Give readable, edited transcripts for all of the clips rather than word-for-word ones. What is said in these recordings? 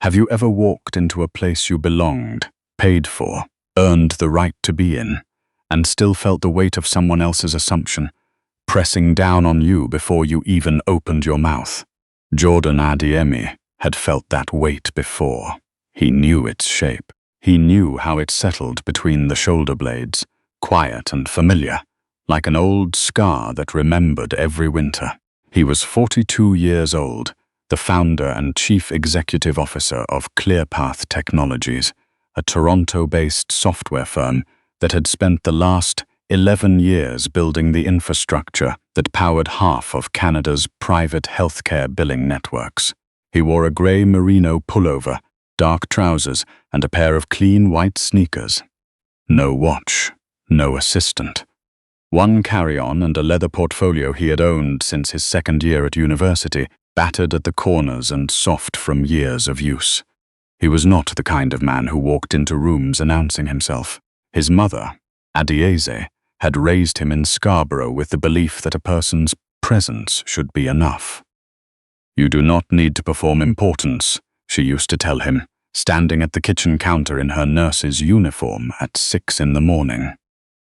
Have you ever walked into a place you belonged, paid for, earned the right to be in, and still felt the weight of someone else's assumption, pressing down on you before you even opened your mouth? Jordan Adeyemi had felt that weight before. He knew its shape. He knew how it settled between the shoulder blades, quiet and familiar, like an old scar that remembered every winter. He was 42 years old, the founder and chief executive officer of ClearPath Technologies, a Toronto-based software firm that had spent the last 11 years building the infrastructure that powered half of Canada's private healthcare billing networks. He wore a grey merino pullover, dark trousers, and a pair of clean white sneakers. No watch, no assistant. One carry-on and a leather portfolio he had owned since his second year at university, battered at the corners and soft from years of use. He was not the kind of man who walked into rooms announcing himself. His mother, Adeyemi, had raised him in Scarborough with the belief that a person's presence should be enough. "You do not need to perform importance," she used to tell him, standing at the kitchen counter in her nurse's uniform at 6 in the morning.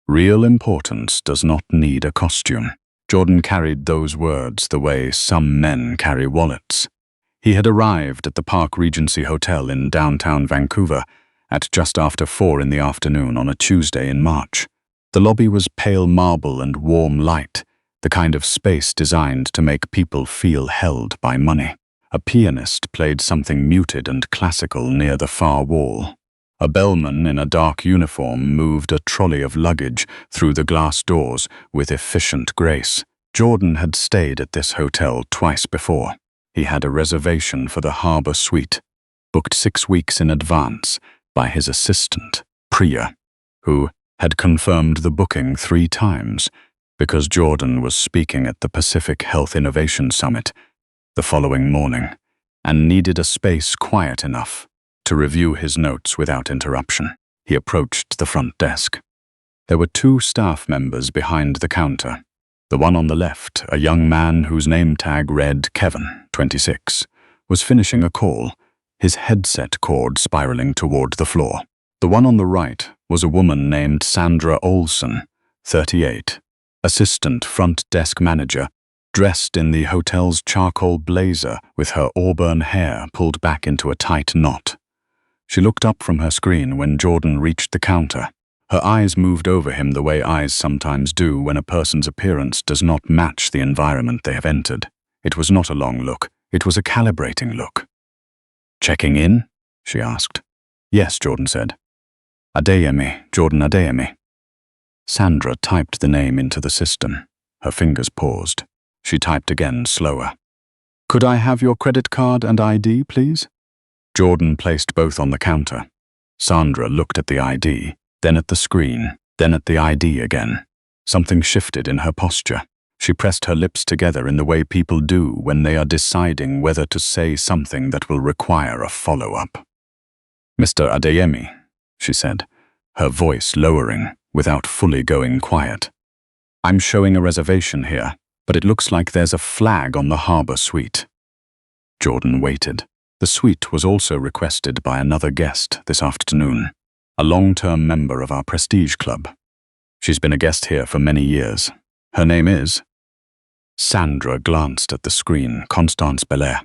Real importance does not need a costume. Jordan carried those words the way some men carry wallets. He had arrived at the Park Regency Hotel in downtown Vancouver at just after 4 in the afternoon on a Tuesday in March. The lobby was pale marble and warm light, the kind of space designed to make people feel held by money. A pianist played something muted and classical near the far wall. A bellman in a dark uniform moved a trolley of luggage through the glass doors with efficient grace. Jordan had stayed at this hotel twice before. He had a reservation for the Harbour Suite, booked 6 weeks in advance by his assistant, Priya, who had confirmed the booking 3 times because Jordan was speaking at the Pacific Health Innovation Summit the following morning and needed a space quiet enough to review his notes without interruption. He approached the front desk. There were 2 staff members behind the counter. The one on the left, a young man whose name tag read Kevin, 26, was finishing a call, his headset cord spiraling toward the floor. The one on the right was a woman named Sandra Olson, 38, assistant front desk manager, dressed in the hotel's charcoal blazer with her auburn hair pulled back into a tight knot. She looked up from her screen when Jordan reached the counter. Her eyes moved over him the way eyes sometimes do when a person's appearance does not match the environment they have entered. It was not a long look, it was a calibrating look. "Checking in?" she asked. "Yes," Jordan said. "Adeyemi, Jordan Adeyemi." Sandra typed the name into the system. Her fingers paused. She typed again, slower. "Could I have your credit card and ID, please?" Jordan placed both on the counter. Sandra looked at the ID, then at the screen, then at the ID again. Something shifted in her posture. She pressed her lips together in the way people do when they are deciding whether to say something that will require a follow-up. "Mr. Adeyemi," she said, her voice lowering without fully going quiet. "I'm showing a reservation here, but it looks like there's a flag on the Harbour Suite." Jordan waited. The suite was also requested by another guest this afternoon, a long-term member of our Prestige Club. She's been a guest here for many years. Her name is... Sandra glanced at the screen, Constance Belair.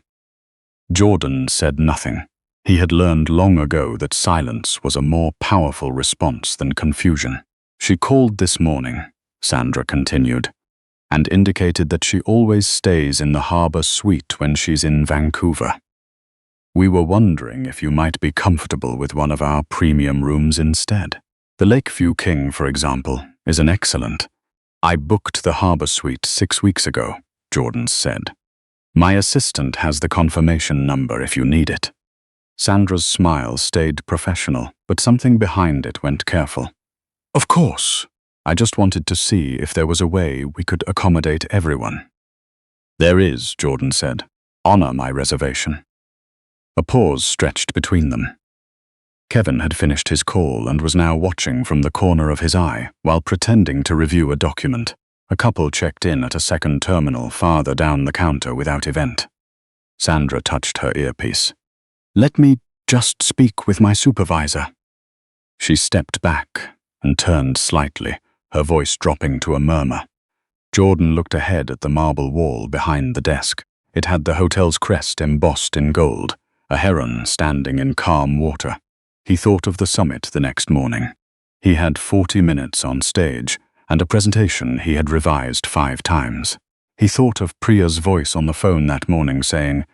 Jordan said nothing. He had learned long ago that silence was a more powerful response than confusion. "She called this morning," Sandra continued, "and indicated that she always stays in the Harbour Suite when she's in Vancouver. We were wondering if you might be comfortable with one of our premium rooms instead. The Lakeview King, for example, is an excellent. I booked the Harbour Suite 6 weeks ago," Jordan said. "My assistant has the confirmation number if you need it." Sandra's smile stayed professional, but something behind it went careful. "Of course. I just wanted to see if there was a way we could accommodate everyone." "There is," Jordan said. "Honor my reservation." A pause stretched between them. Kevin had finished his call and was now watching from the corner of his eye while pretending to review a document. A couple checked in at a second terminal farther down the counter without event. Sandra touched her earpiece. Let me just speak with my supervisor." She stepped back and turned slightly, her voice dropping to a murmur. Jordan looked ahead at the marble wall behind the desk. It had the hotel's crest embossed in gold, a heron standing in calm water. He thought of the summit the next morning. He had 40 minutes on stage, and a presentation he had revised 5 times. He thought of Priya's voice on the phone that morning saying,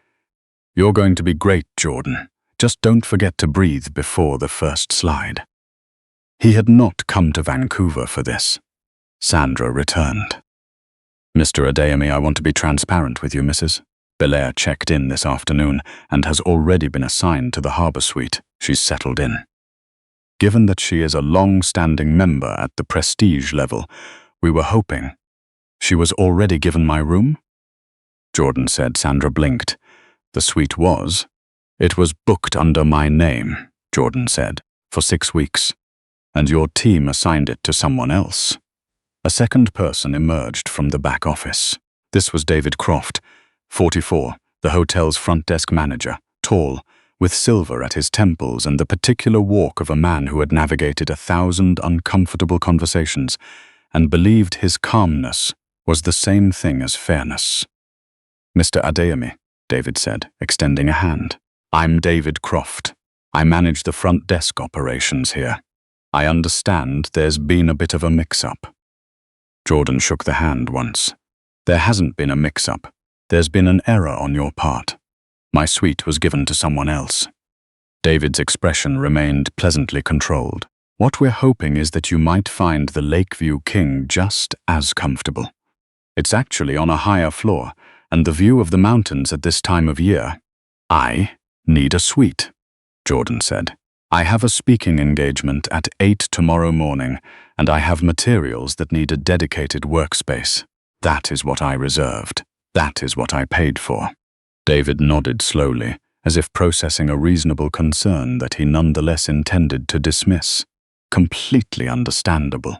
"You're going to be great, Jordan. Just don't forget to breathe before the first slide." He had not come to Vancouver for this. Sandra returned. "Mr. Adeyemi, I want to be transparent with you, Mrs. Belair checked in this afternoon and has already been assigned to the harbour suite. She's settled in. Given that she is a long-standing member at the prestige level, we were hoping. She was already given my room?" Jordan said. Sandra blinked. "The suite was. It was booked under my name," Jordan said, "for 6 weeks. And your team assigned it to someone else." A second person emerged from the back office. This was David Croft, 44, the hotel's front desk manager, tall, with silver at his temples and the particular walk of a man who had navigated 1,000 uncomfortable conversations and believed his calmness was the same thing as fairness. "Mr. Adeyemi," David said, extending a hand. "I'm David Croft. I manage the front desk operations here. I understand there's been a bit of a mix-up." Jordan shook the hand once. "There hasn't been a mix-up. There's been an error on your part. My suite was given to someone else." David's expression remained pleasantly controlled. "What we're hoping is that you might find the Lakeview King just as comfortable. It's actually on a higher floor, and the view of the mountains at this time of year." "I need a suite," Jordan said. "I have a speaking engagement at 8 tomorrow morning, and I have materials that need a dedicated workspace. That is what I reserved. That is what I paid for." David nodded slowly, as if processing a reasonable concern that he nonetheless intended to dismiss. Completely understandable.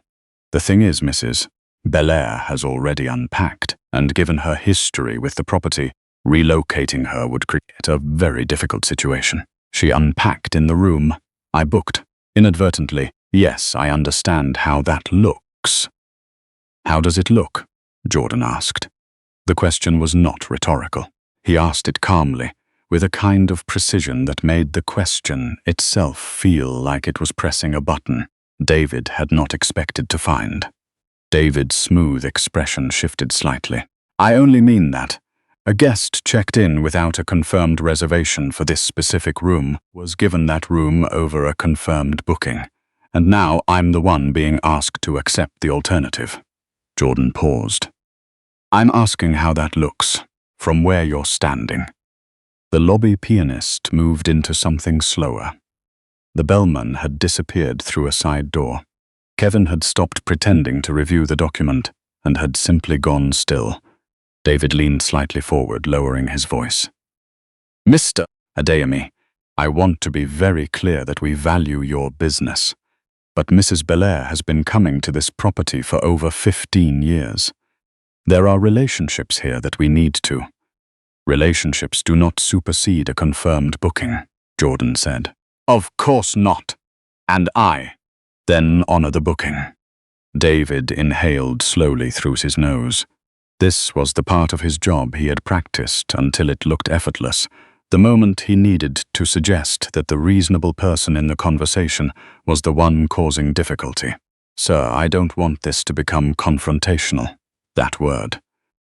"The thing is, Mrs. Belair has already unpacked, and given her history with the property, relocating her would create a very difficult situation. She unpacked in the room I booked, inadvertently. Yes, I understand how that looks." "How does it look?" Jordan asked. The question was not rhetorical. He asked it calmly, with a kind of precision that made the question itself feel like it was pressing a button David had not expected to find. David's smooth expression shifted slightly. "I only mean that. A guest checked in without a confirmed reservation for this specific room was given that room over a confirmed booking, and now I'm the one being asked to accept the alternative." Jordan paused. "I'm asking how that looks, from where you're standing." The lobby pianist moved into something slower. The bellman had disappeared through a side door. Kevin had stopped pretending to review the document and had simply gone still. David leaned slightly forward, lowering his voice. "Mr. Adeyemi, I want to be very clear that we value your business. But Mrs. Belair has been coming to this property for over 15 years. There are relationships here that we need to. Relationships do not supersede a confirmed booking," Jordan said. "Of course not. And I then honor the booking." David inhaled slowly through his nose. This was the part of his job he had practiced until it looked effortless, the moment he needed to suggest that the reasonable person in the conversation was the one causing difficulty. "Sir, I don't want this to become confrontational." That word.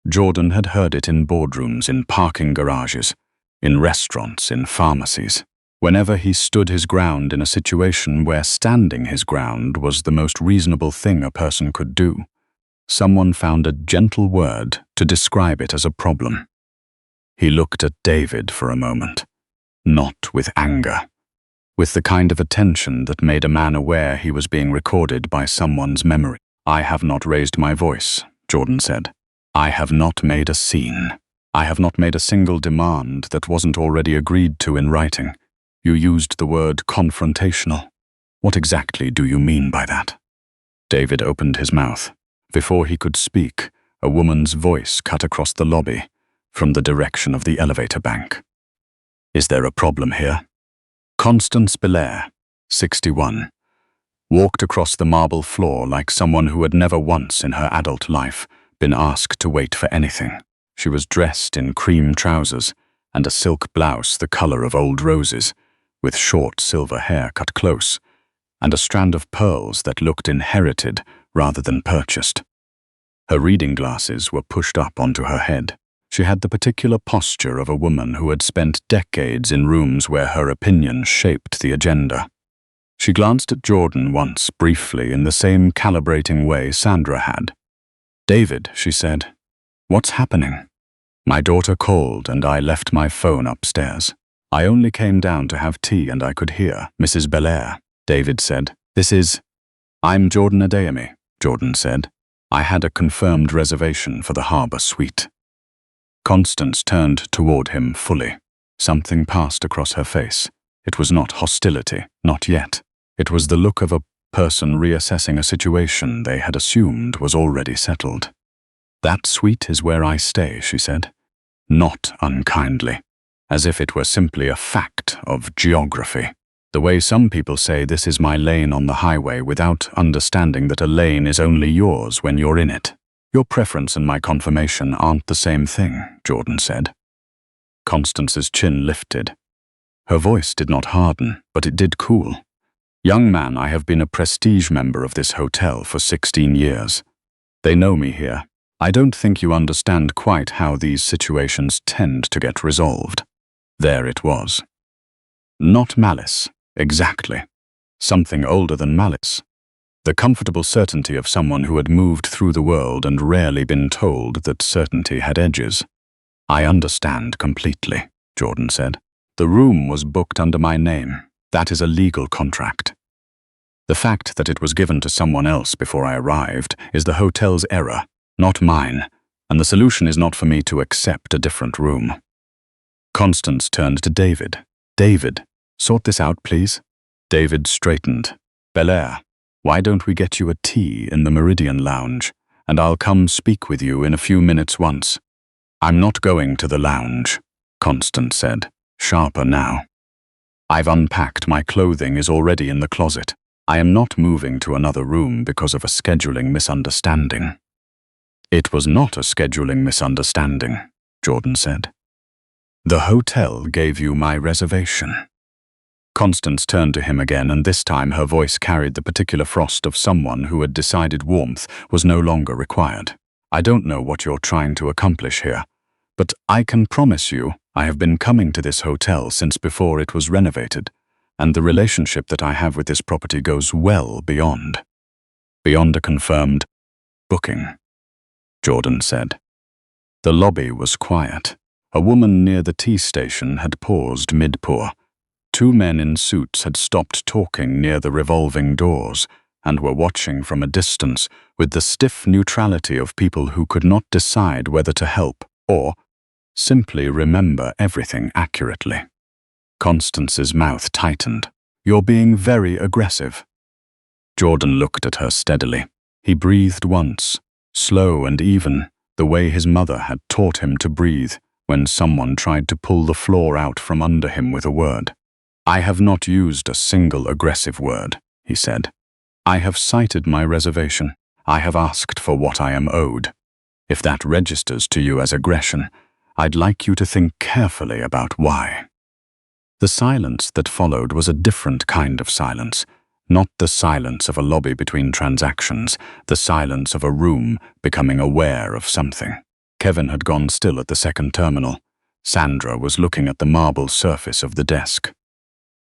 Jordan had heard it in boardrooms, in parking garages, in restaurants, in pharmacies. Whenever he stood his ground in a situation where standing his ground was the most reasonable thing a person could do, someone found a gentle word to describe it as a problem. He looked at David for a moment, not with anger, with the kind of attention that made a man aware he was being recorded by someone's memory. "I have not raised my voice," Jordan said. "I have not made a scene. I have not made a single demand that wasn't already agreed to in writing. You used the word confrontational. What exactly do you mean by that?" David opened his mouth. Before he could speak, a woman's voice cut across the lobby from the direction of the elevator bank. "Is there a problem here?" Constance Belair, 61, walked across the marble floor like someone who had never once in her adult life been asked to wait for anything. She was dressed in cream trousers and a silk blouse the color of old roses, with short silver hair cut close, and a strand of pearls that looked inherited rather than purchased. Her reading glasses were pushed up onto her head. She had the particular posture of a woman who had spent decades in rooms where her opinion shaped the agenda. She glanced at Jordan once, briefly, in the same calibrating way Sandra had. "David," she said, "what's happening?" "My daughter called and I left my phone upstairs. I only came down to have tea and I could hear Mrs. Belair," David said. "I'm Jordan Adeyemi," Jordan said. "I had a confirmed reservation for the harbour suite." Constance turned toward him fully. Something passed across her face. It was not hostility, not yet. It was the look of a person reassessing a situation they had assumed was already settled. "That suite is where I stay," she said. Not unkindly, as if it were simply a fact of geography. The way some people say this is my lane on the highway without understanding that a lane is only yours when you're in it. "Your preference and my confirmation aren't the same thing," Jordan said. Constance's chin lifted. Her voice did not harden, but it did cool. "Young man, I have been a prestige member of this hotel for 16 years. They know me here. I don't think you understand quite how these situations tend to get resolved." There it was. Not malice, exactly. Something older than malice. The comfortable certainty of someone who had moved through the world and rarely been told that certainty had edges. "I understand completely," Jordan said. "The room was booked under my name. That is a legal contract. The fact that it was given to someone else before I arrived is the hotel's error, not mine, and the solution is not for me to accept a different room." Constance turned to David. "David, sort this out, please." David straightened. "Belair, why don't we get you a tea in the Meridian Lounge, and I'll come speak with you in a few minutes once." "I'm not going to the lounge," Constance said, sharper now. "I've unpacked. My clothing is already in the closet. I am not moving to another room because of a scheduling misunderstanding." "It was not a scheduling misunderstanding," Jordan said. "The hotel gave you my reservation." Constance turned to him again, and this time her voice carried the particular frost of someone who had decided warmth was no longer required. "I don't know what you're trying to accomplish here, but I can promise you I have been coming to this hotel since before it was renovated, and the relationship that I have with this property goes well beyond a confirmed booking," Jordan said. The lobby was quiet. A woman near the tea station had paused mid-pour. Two men in suits had stopped talking near the revolving doors and were watching from a distance with the stiff neutrality of people who could not decide whether to help or simply remember everything accurately. Constance's mouth tightened. "You're being very aggressive." Jordan looked at her steadily. He breathed once, slow and even, the way his mother had taught him to breathe when someone tried to pull the floor out from under him with a word. "I have not used a single aggressive word," he said. "I have cited my reservation. I have asked for what I am owed. If that registers to you as aggression, I'd like you to think carefully about why." The silence that followed was a different kind of silence, not the silence of a lobby between transactions, the silence of a room becoming aware of something. Kevin had gone still at the second terminal. Sandra was looking at the marble surface of the desk.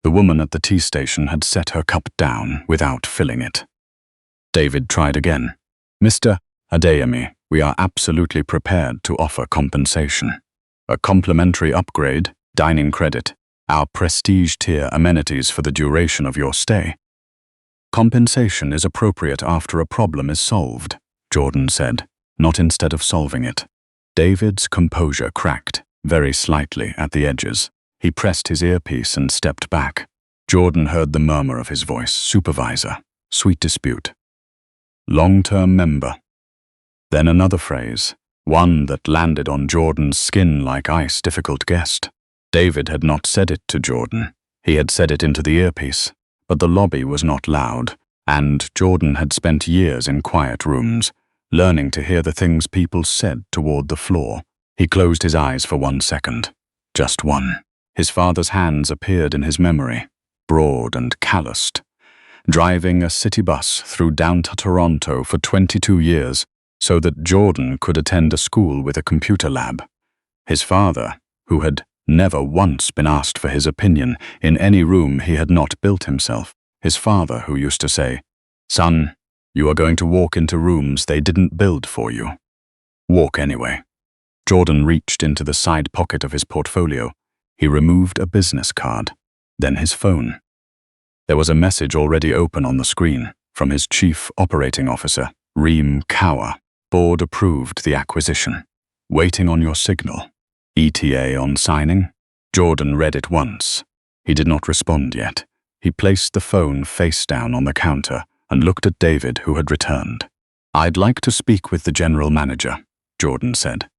The woman at the tea station had set her cup down without filling it. David tried again. "Mr. Adeyemi, we are absolutely prepared to offer compensation. A complimentary upgrade, dining credit, our prestige tier amenities for the duration of your stay." "Compensation is appropriate after a problem is solved," Jordan said, "not instead of solving it." David's composure cracked, very slightly at the edges. He pressed his earpiece and stepped back. Jordan heard the murmur of his voice. "Supervisor, sweet dispute. Long-term member." Then another phrase, one that landed on Jordan's skin like ice. "Difficult guest." David had not said it to Jordan. He had said it into the earpiece, but the lobby was not loud, and Jordan had spent years in quiet rooms, learning to hear the things people said toward the floor. He closed his eyes for 1 second. Just one. His father's hands appeared in his memory, broad and calloused, driving a city bus through downtown Toronto for 22 years so that Jordan could attend a school with a computer lab. His father, who had never once been asked for his opinion in any room he had not built himself. His father who used to say, "Son, you are going to walk into rooms they didn't build for you. Walk anyway." Jordan reached into the side pocket of his portfolio. He removed a business card, then his phone. There was a message already open on the screen from his chief operating officer, Reem Kaur. Board approved the acquisition. Waiting on your signal. ETA on signing? Jordan read it once. He did not respond yet. He placed the phone face down on the counter and looked at David, who had returned. "I'd like to speak with the general manager," Jordan said.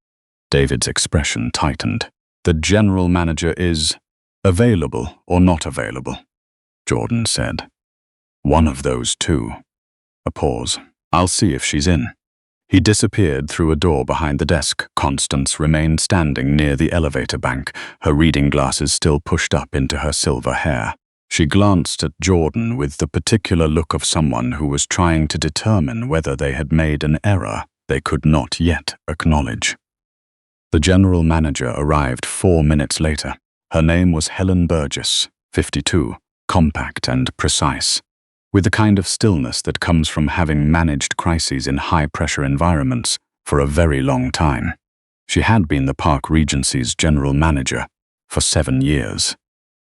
David's expression tightened. "The general manager is available or not available," Jordan said. "One of those two." A pause. "I'll see if she's in." He disappeared through a door behind the desk. Constance remained standing near the elevator bank, her reading glasses still pushed up into her silver hair. She glanced at Jordan with the particular look of someone who was trying to determine whether they had made an error they could not yet acknowledge. The general manager arrived 4 minutes later. Her name was Helen Burgess, 52, compact and precise, with the kind of stillness that comes from having managed crises in high-pressure environments for a very long time. She had been the Park Regency's general manager for 7 years.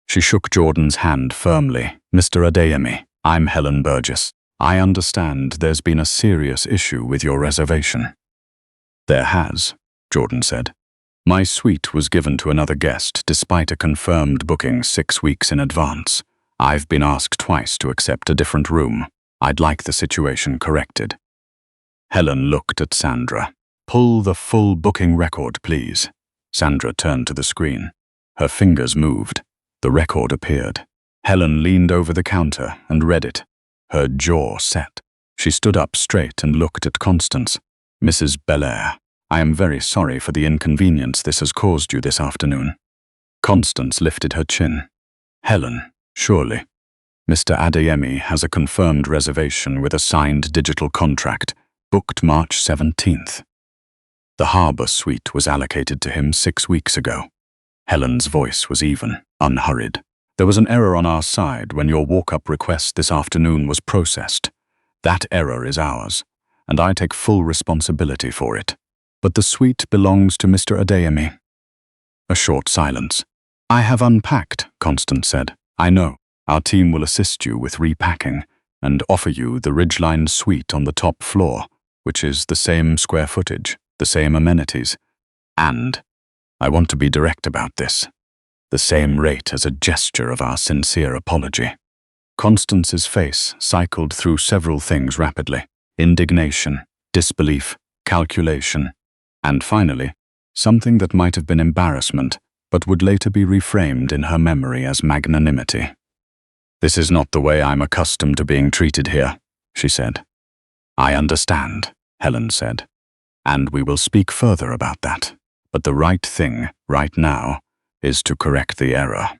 She shook Jordan's hand firmly. "Mr. Adeyemi, I'm Helen Burgess. I understand there's been a serious issue with your reservation." "There has," Jordan said. "My suite was given to another guest despite a confirmed booking 6 weeks in advance. I've been asked twice to accept a different room. I'd like the situation corrected." Helen looked at Sandra. "Pull the full booking record, please." Sandra turned to the screen. Her fingers moved. The record appeared. Helen leaned over the counter and read it. Her jaw set. She stood up straight and looked at Constance. "Mrs. Belair, I am very sorry for the inconvenience this has caused you this afternoon." Constance lifted her chin. "Helen, surely. Mr. Adeyemi has a confirmed reservation with a signed digital contract, booked March 17th. The Harbour Suite was allocated to him 6 weeks ago." Helen's voice was even, unhurried. "There was an error on our side when your walk-up request this afternoon was processed. That error is ours, and I take full responsibility for it. But the suite belongs to Mr. Adeyemi." A short silence. "I have unpacked," Constance said. "I know. Our team will assist you with repacking and offer you the Ridgeline suite on the top floor, which is the same square footage, the same amenities, and, I want to be direct about this, the same rate as a gesture of our sincere apology." Constance's face cycled through several things rapidly: indignation, disbelief, calculation, and finally, something that might have been embarrassment, but would later be reframed in her memory as magnanimity. "This is not the way I'm accustomed to being treated here," she said. "I understand," Helen said, "and we will speak further about that. But the right thing, right now, is to correct the error."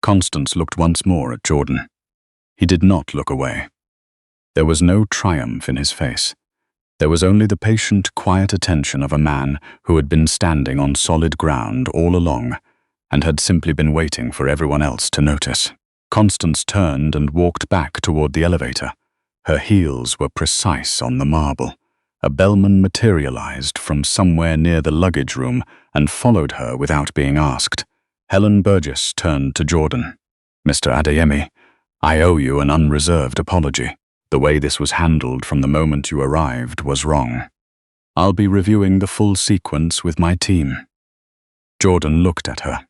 Constance looked once more at Jordan. He did not look away. There was no triumph in his face. There was only the patient, quiet attention of a man who had been standing on solid ground all along and had simply been waiting for everyone else to notice. Constance turned and walked back toward the elevator. Her heels were precise on the marble. A bellman materialized from somewhere near the luggage room and followed her without being asked. Helen Burgess turned to Jordan. "Mr. Adeyemi, I owe you an unreserved apology. The way this was handled from the moment you arrived was wrong. I'll be reviewing the full sequence with my team." Jordan looked at her.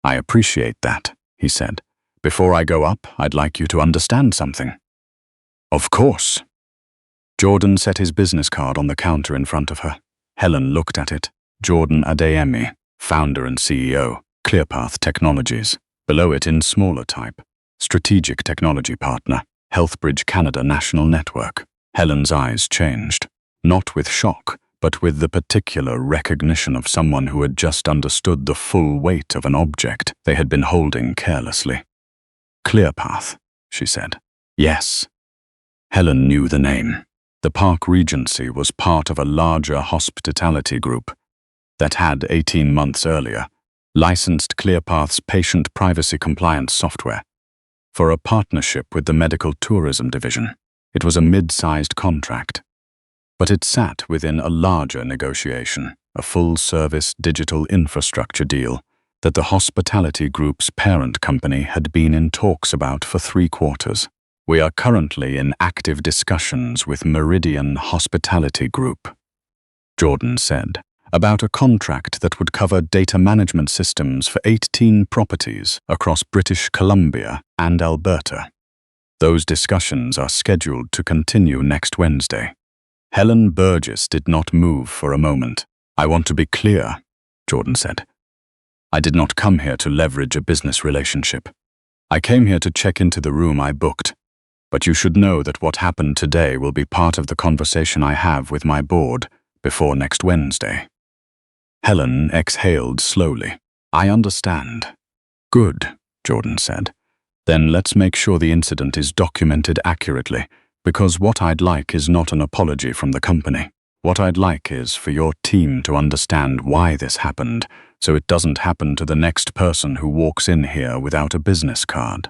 "I appreciate that," he said. "Before I go up, I'd like you to understand something." "Of course." Jordan set his business card on the counter in front of her. Helen looked at it. Jordan Adeyemi, founder and CEO, ClearPath Technologies. Below it in smaller type, Strategic Technology Partner, Healthbridge Canada National Network. Helen's eyes changed, not with shock, but with the particular recognition of someone who had just understood the full weight of an object they had been holding carelessly. Clearpath, she said. Yes. Helen knew the name. The Park Regency was part of a larger hospitality group that had, 18 months earlier, licensed Clearpath's patient privacy compliance software for a partnership with the medical tourism division. It was a mid-sized contract, but it sat within a larger negotiation, a full-service digital infrastructure deal that the hospitality group's parent company had been in talks about for 3 quarters. We are currently in active discussions with Meridian Hospitality Group, Jordan said, about a contract that would cover data management systems for 18 properties across British Columbia and Alberta. Those discussions are scheduled to continue next Wednesday. Helen Burgess did not move for a moment. I want to be clear, Jordan said. I did not come here to leverage a business relationship. I came here to check into the room I booked. But you should know that what happened today will be part of the conversation I have with my board before next Wednesday. Helen exhaled slowly. I understand. Good, Jordan said. Then let's make sure the incident is documented accurately, because what I'd like is not an apology from the company. What I'd like is for your team to understand why this happened, so it doesn't happen to the next person who walks in here without a business card.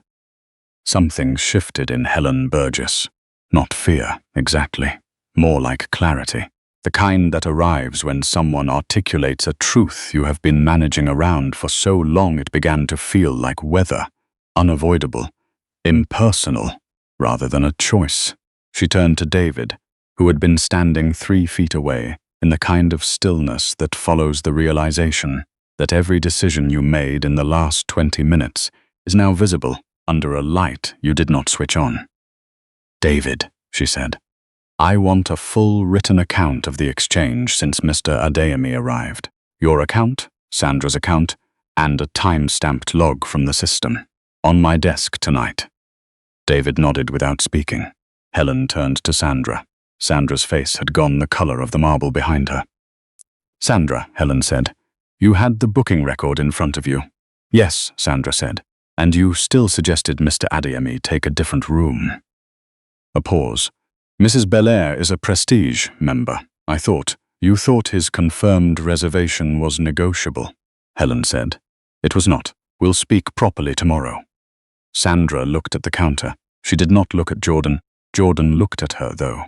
Something shifted in Helen Burgess. Not fear, exactly. More like clarity. The kind that arrives when someone articulates a truth you have been managing around for so long it began to feel like weather. Unavoidable, impersonal, rather than a choice. She turned to David, who had been standing 3 feet away, in the kind of stillness that follows the realization that every decision you made in the last 20 minutes is now visible under a light you did not switch on. David, she said, I want a full written account of the exchange since Mr. Adeyemi arrived. Your account, Sandra's account, and a time-stamped log from the system. On my desk tonight. David nodded without speaking. Helen turned to Sandra. Sandra's face had gone the color of the marble behind her. Sandra, Helen said, you had the booking record in front of you. Yes, Sandra said, and you still suggested Mr. Adeyemi take a different room. A pause. Mrs. Belair is a Prestige member. You thought his confirmed reservation was negotiable, Helen said. It was not. We'll speak properly tomorrow. Sandra looked at the counter. She did not look at Jordan. Jordan looked at her, though.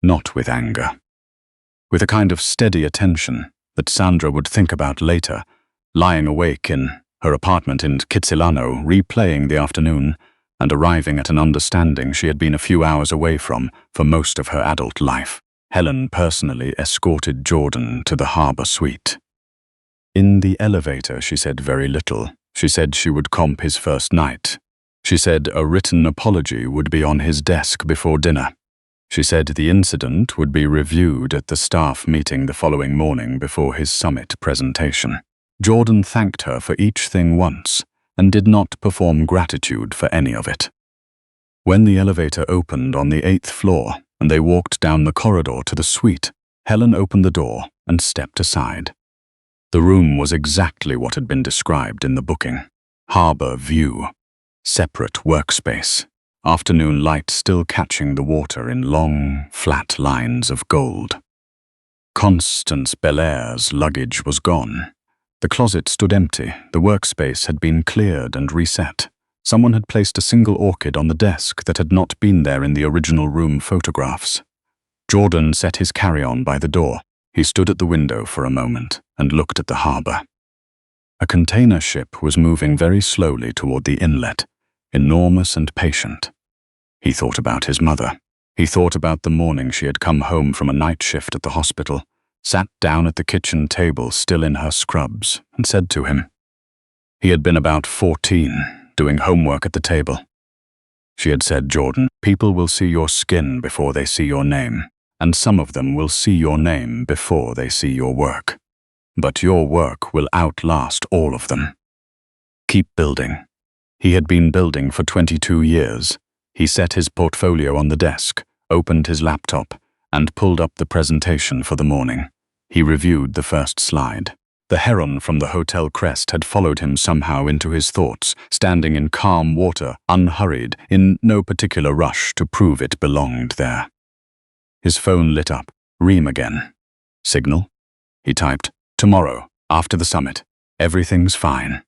Not with anger. With a kind of steady attention that Sandra would think about later, lying awake in her apartment in Kitsilano, replaying the afternoon, and arriving at an understanding she had been a few hours away from for most of her adult life. Helen personally escorted Jordan to the harbor suite. In the elevator, she said very little. She said she would comp his first night. She said a written apology would be on his desk before dinner. She said the incident would be reviewed at the staff meeting the following morning before his summit presentation. Jordan thanked her for each thing once and did not perform gratitude for any of it. When the elevator opened on the 8th floor and they walked down the corridor to the suite, Helen opened the door and stepped aside. The room was exactly what had been described in the booking. Harbor view. Separate workspace. Afternoon light still catching the water in long, flat lines of gold. Constance Belair's luggage was gone. The closet stood empty. The workspace had been cleared and reset. Someone had placed a single orchid on the desk that had not been there in the original room photographs. Jordan set his carry-on by the door. He stood at the window for a moment and looked at the harbor. A container ship was moving very slowly toward the inlet, enormous and patient. He thought about his mother. He thought about the morning she had come home from a night shift at the hospital, sat down at the kitchen table still in her scrubs, and said to him. He had been about 14, doing homework at the table. She had said, Jordan, people will see your skin before they see your name, and some of them will see your name before they see your work. But your work will outlast all of them. Keep building. He had been building for 22 years. He set his portfolio on the desk, opened his laptop, and pulled up the presentation for the morning. He reviewed the first slide. The heron from the hotel crest had followed him somehow into his thoughts, standing in calm water, unhurried, in no particular rush to prove it belonged there. His phone lit up. Reem again. Signal? He typed, "Tomorrow, after the summit. Everything's fine."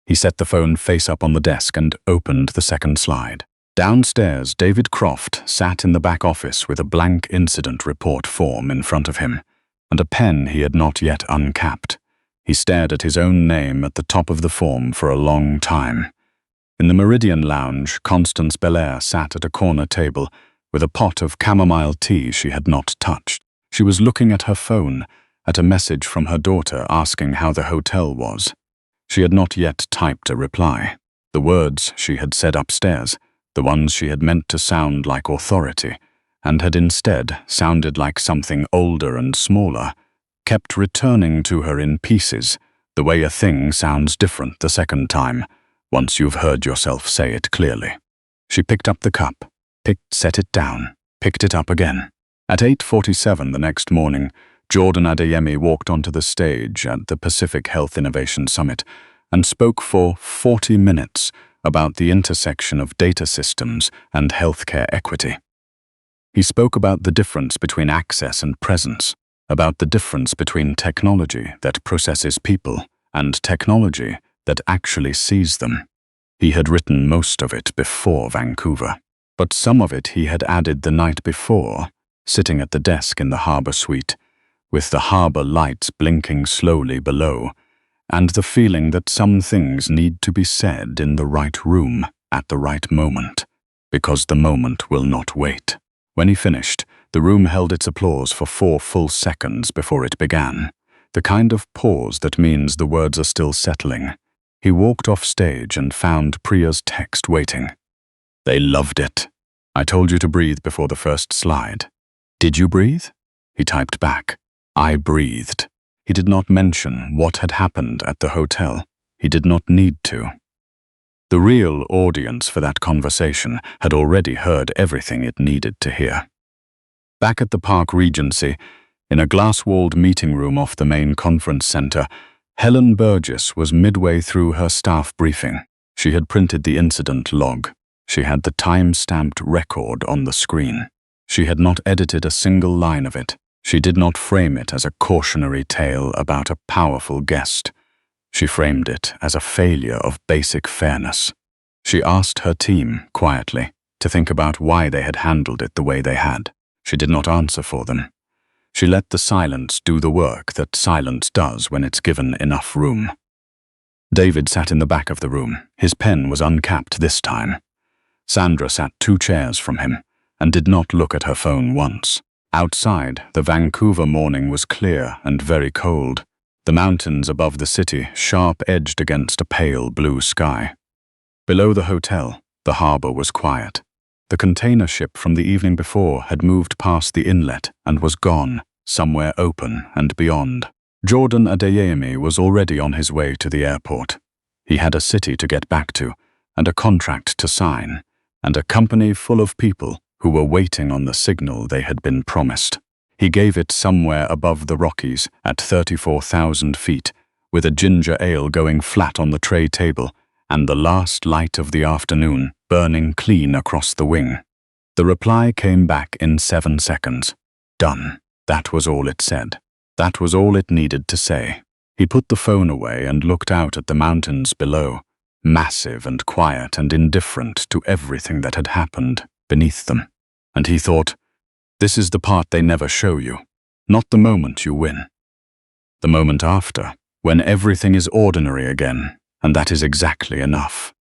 He set the phone face up on the desk and opened the second slide. Downstairs, David Croft sat in the back office with a blank incident report form in front of him, and a pen he had not yet uncapped. He stared at his own name at the top of the form for a long time. In the Meridian Lounge, Constance Belair sat at a corner table with a pot of chamomile tea she had not touched. She was looking at her phone, at a message from her daughter asking how the hotel was. She had not yet typed a reply. The words she had said upstairs, the ones she had meant to sound like authority, and had instead sounded like something older and smaller, kept returning to her in pieces, the way a thing sounds different the second time, once you've heard yourself say it clearly. She picked up the cup, set it down, picked it up again. At 8:47 the next morning, Jordan Adeyemi walked onto the stage at the Pacific Health Innovation Summit and spoke for 40 minutes about the intersection of data systems and healthcare equity. He spoke about the difference between access and presence, about the difference between technology that processes people and technology that actually sees them. He had written most of it before Vancouver, but some of it he had added the night before, sitting at the desk in the harbour suite, with the harbour lights blinking slowly below, and the feeling that some things need to be said in the right room at the right moment, because the moment will not wait. When he finished, the room held its applause for 4 full seconds before it began, the kind of pause that means the words are still settling. He walked off stage and found Priya's text waiting. "They loved it. I told you to breathe before the first slide. Did you breathe?" He typed back. "I breathed." He did not mention what had happened at the hotel. He did not need to. The real audience for that conversation had already heard everything it needed to hear. Back at the Park Regency, in a glass-walled meeting room off the main conference center, Helen Burgess was midway through her staff briefing. She had printed the incident log. She had the time-stamped record on the screen. She had not edited a single line of it. She did not frame it as a cautionary tale about a powerful guest. She framed it as a failure of basic fairness. She asked her team, quietly, to think about why they had handled it the way they had. She did not answer for them. She let the silence do the work that silence does when it's given enough room. David sat in the back of the room. His pen was uncapped this time. Sandra sat 2 chairs from him and did not look at her phone once. Outside, the Vancouver morning was clear and very cold. The mountains above the city sharp-edged against a pale blue sky. Below the hotel, the harbour was quiet. The container ship from the evening before had moved past the inlet and was gone, somewhere open and beyond. Jordan Adeyemi was already on his way to the airport. He had a city to get back to, and a contract to sign, and a company full of people who were waiting on the signal they had been promised. He gave it somewhere above the Rockies at 34,000 feet, with a ginger ale going flat on the tray table and the last light of the afternoon burning clean across the wing. The reply came back in 7 seconds. Done. That was all it said. That was all it needed to say. He put the phone away and looked out at the mountains below, massive and quiet and indifferent to everything that had happened beneath them. And he thought, this is the part they never show you, not the moment you win. The moment after, when everything is ordinary again, and that is exactly enough.